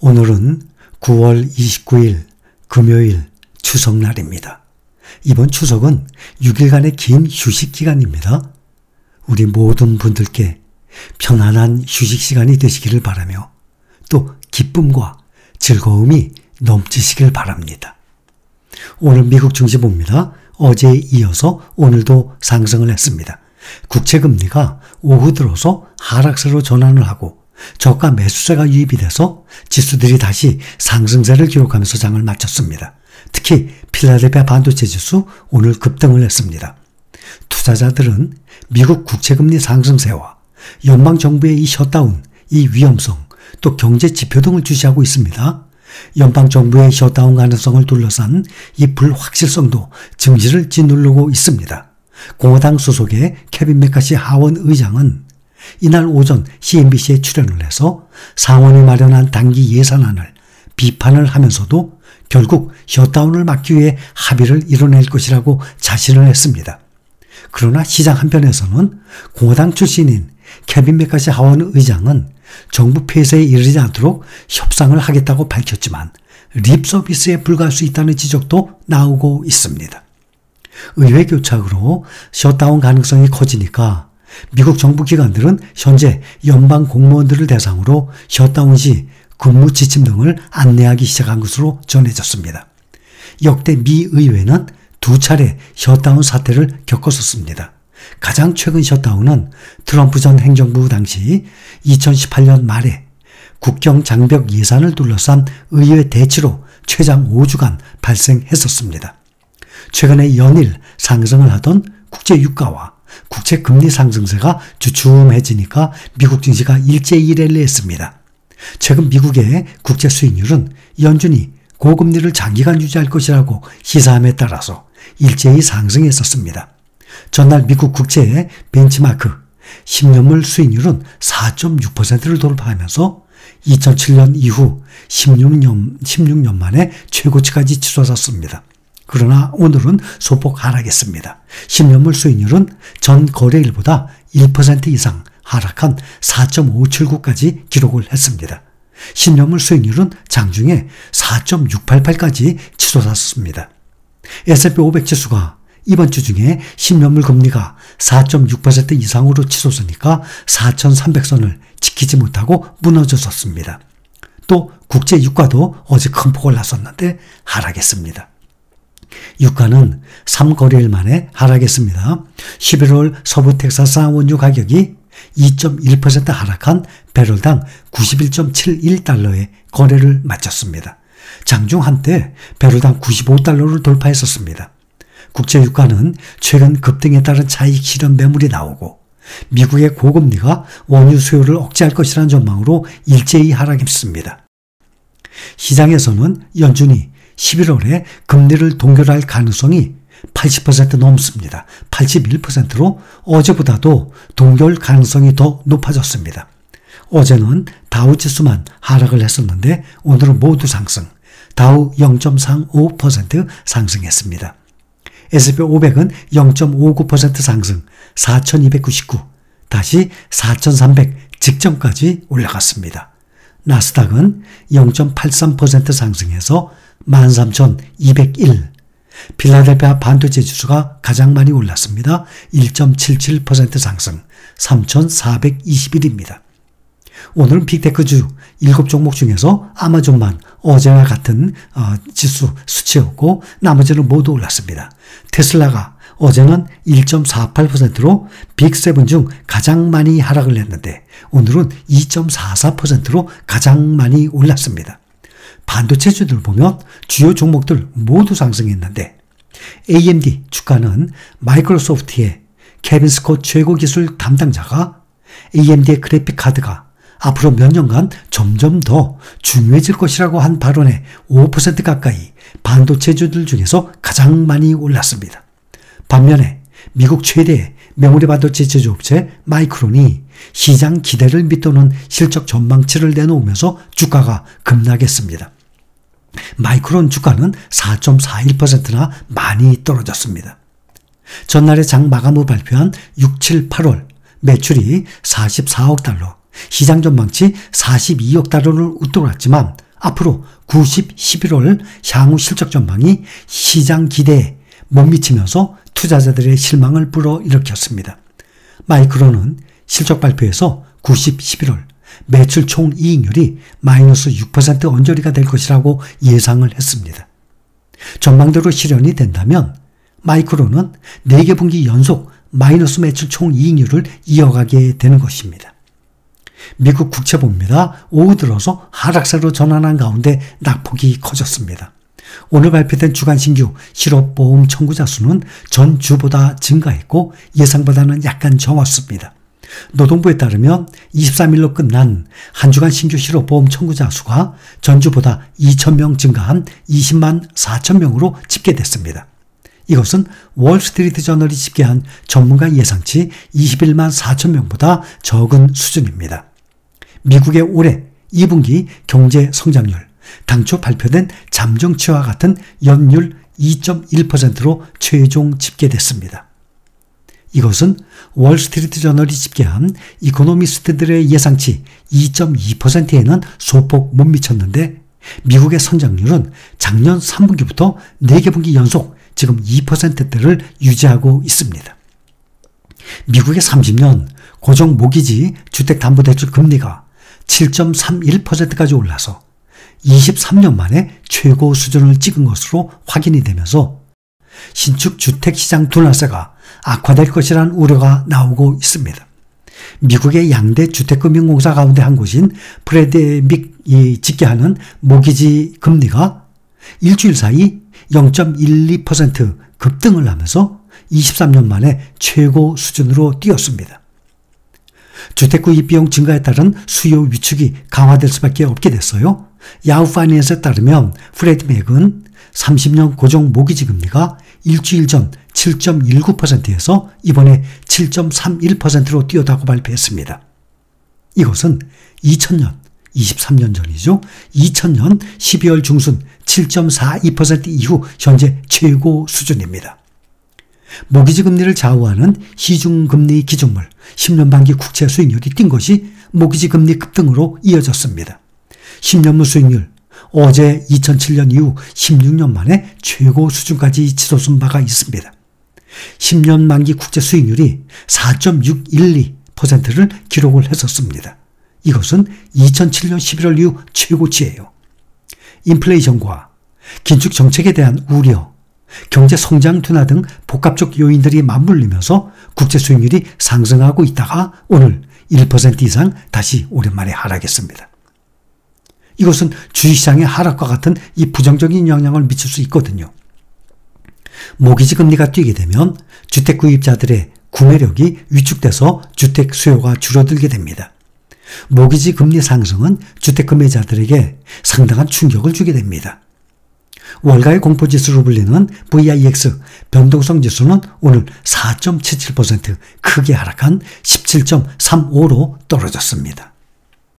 오늘은 9월 29일 금요일 추석날입니다. 이번 추석은 6일간의 긴 휴식기간입니다. 우리 모든 분들께 편안한 휴식시간이 되시기를 바라며 또 기쁨과 즐거움이 넘치시길 바랍니다. 오늘 미국 증시 봅니다. 어제에 이어서 오늘도 상승을 했습니다. 국채금리가 오후 들어서 하락세로 전환을 하고 저가 매수세가 유입이 돼서 지수들이 다시 상승세를 기록하면서 장을 마쳤습니다. 특히 필라델피아 반도체 지수 오늘 급등을 했습니다. 투자자들은 미국 국채금리 상승세와 연방정부의 이 셧다운, 이 위험성, 또 경제 지표 등을 주시하고 있습니다. 연방정부의 셧다운 가능성을 둘러싼 이 불확실성도 증시를 짓누르고 있습니다. 공화당 소속의 케빈 메카시 하원 의장은 이날 오전 CNBC에 출연을 해서 상원이 마련한 단기 예산안을 비판을 하면서도 결국 셧다운을 막기 위해 합의를 이뤄낼 것이라고 자신을 했습니다. 그러나 시장 한편에서는 공화당 출신인 케빈 메카시 하원 의장은 정부 폐쇄에 이르지 않도록 협상을 하겠다고 밝혔지만 립 서비스에 불과할 수 있다는 지적도 나오고 있습니다. 의회 교착으로 셧다운 가능성이 커지니까 미국 정부 기관들은 현재 연방 공무원들을 대상으로 셧다운 시 근무 지침 등을 안내하기 시작한 것으로 전해졌습니다. 역대 미 의회는 두 차례 셧다운 사태를 겪었었습니다. 가장 최근 셧다운은 트럼프 전 행정부 당시 2018년 말에 국경 장벽 예산을 둘러싼 의회 대치로 최장 5주간 발생했었습니다. 최근에 연일 상승을 하던 국제 유가와 국채 금리 상승세가 주춤해지니까 미국 증시가 일제히 랠리했습니다. 최근 미국의 국채 수익률은 연준이 고금리를 장기간 유지할 것이라고 시사함에 따라서 일제히 상승했었습니다. 전날 미국 국채의 벤치마크 10년물 수익률은 4.6%를 돌파하면서 2007년 이후 16년 만에 최고치까지 치솟았습니다. 그러나 오늘은 소폭 하락했습니다. 10년물 수익률은 전 거래일보다 1% 이상 하락한 4.579까지 기록을 했습니다. 10년물 수익률은 장중에 4.688까지 치솟았습니다. S&P 500 지수가 이번 주 중에 10년물 금리가 4.6% 이상으로 치솟으니까 4,300선을 지키지 못하고 무너졌었습니다. 또 국제 유가도 어제 큰 폭을 났었는데 하락했습니다. 유가는 3거래일 만에 하락했습니다. 11월 서부 텍사스 원유 가격이 2.1% 하락한 배럴당 91.71달러에 거래를 마쳤습니다. 장중 한때 배럴당 95달러를 돌파했었습니다. 국제 유가는 최근 급등에 따른 차익 실현 매물이 나오고 미국의 고금리가 원유 수요를 억제할 것이라는 전망으로 일제히 하락했습니다. 시장에서는 연준이 11월에 금리를 동결할 가능성이 80% 넘습니다. 81%로 어제보다도 동결 가능성이 더 높아졌습니다. 어제는 다우 지수만 하락을 했었는데 오늘은 모두 상승, 다우 0.35% 상승했습니다. S&P 500은 0.59% 상승, 4299, 다시 4300 직전까지 올라갔습니다. 나스닥은 0.83% 상승해서 13,201. 필라델피아 반도체 지수가 가장 많이 올랐습니다. 1.77% 상승, 3,421입니다. 오늘은 빅테크주 7종목 중에서 아마존만 어제와 같은 지수 수치였고 나머지는 모두 올랐습니다. 테슬라가 어제는 1.48%로 빅7 중 가장 많이 하락을 했는데 오늘은 2.44%로 가장 많이 올랐습니다. 반도체주들 보면 주요 종목들 모두 상승했는데 AMD 주가는 마이크로소프트의 케빈 스콧 최고기술 담당자가 AMD의 그래픽 카드가 앞으로 몇 년간 점점 더 중요해질 것이라고 한 발언에 5% 가까이 반도체주들 중에서 가장 많이 올랐습니다. 반면에 미국 최대의 메모리 반도체 제조업체 마이크론이 시장 기대를 밑도는 실적 전망치를 내놓으면서 주가가 급락했습니다. 마이크론 주가는 4.41%나 많이 떨어졌습니다. 전날에 장 마감 후 발표한 6, 7, 8월 매출이 44억 달러, 시장 전망치 42억 달러를 웃돌았지만 앞으로 90, 11월 향후 실적 전망이 시장 기대에 못 미치면서 투자자들의 실망을 불어일으켰습니다. 마이크론은 실적 발표에서 90, 11월 매출 총이익률이 마이너스 6% 언저리가 될 것이라고 예상을 했습니다. 전망대로 실현이 된다면 마이크론은 4개 분기 연속 마이너스 매출 총이익률을 이어가게 되는 것입니다. 미국 국채보입니다. 오후 들어서 하락세로 전환한 가운데 낙폭이 커졌습니다. 오늘 발표된 주간 신규 실업보험 청구자 수는 전주보다 증가했고 예상보다는 약간 적었습니다. 노동부에 따르면 23일로 끝난 한 주간 신규 실업보험 청구자 수가 전주보다 2,000명 증가한 20만 4천 명으로 집계됐습니다. 이것은 월스트리트 저널이 집계한 전문가 예상치 21만 4천 명보다 적은 수준입니다. 미국의 올해 2분기 경제 성장률, 당초 발표된 잠정치와 같은 연율 2.1%로 최종 집계됐습니다. 이것은 월스트리트 저널이 집계한 이코노미스트들의 예상치 2.2%에는 소폭 못 미쳤는데 미국의 성장률은 작년 3분기부터 4개 분기 연속 지금 2%대를 유지하고 있습니다. 미국의 30년 고정 모기지 주택담보대출 금리가 7.31%까지 올라서 23년 만에 최고 수준을 찍은 것으로 확인이 되면서 신축 주택시장 둔화세가 악화될 것이라는 우려가 나오고 있습니다. 미국의 양대 주택금융공사 가운데 한 곳인 프레드믹이 집계하는 모기지 금리가 일주일 사이 0.12% 급등을 하면서 23년 만에 최고 수준으로 뛰었습니다. 주택 구입 비용 증가에 따른 수요 위축이 강화될 수밖에 없게 됐어요. 야후 파이낸스에 따르면 프레드맥은 30년 고정 모기지 금리가 일주일 전 7.19%에서 이번에 7.31%로 뛰었다고 발표했습니다. 이것은 2000년, 23년 전이죠. 2000년 12월 중순 7.42% 이후 현재 최고 수준입니다. 모기지 금리를 좌우하는 시중금리 기준물 10년 만기 국채 수익률이 뛴 것이 모기지 금리 급등으로 이어졌습니다. 10년물 수익률 어제 2007년 이후 16년 만에 최고 수준까지 치솟은 바가 있습니다. 10년 만기 국채 수익률이 4.612%를 기록을 했었습니다. 이것은 2007년 11월 이후 최고치예요. 인플레이션과 긴축 정책에 대한 우려, 경제 성장 둔화 등 복합적 요인들이 맞물리면서 국채 수익률이 상승하고 있다가 오늘 1% 이상 다시 오랜만에 하락했습니다. 이것은 주식시장의 하락과 같은 이 부정적인 영향을 미칠 수 있거든요. 모기지 금리가 뛰게 되면 주택 구입자들의 구매력이 위축돼서 주택 수요가 줄어들게 됩니다. 모기지 금리 상승은 주택 구매자들에게 상당한 충격을 주게 됩니다. 월가의 공포지수로 불리는 VIX 변동성 지수는 오늘 4.77% 크게 하락한 17.35로 떨어졌습니다.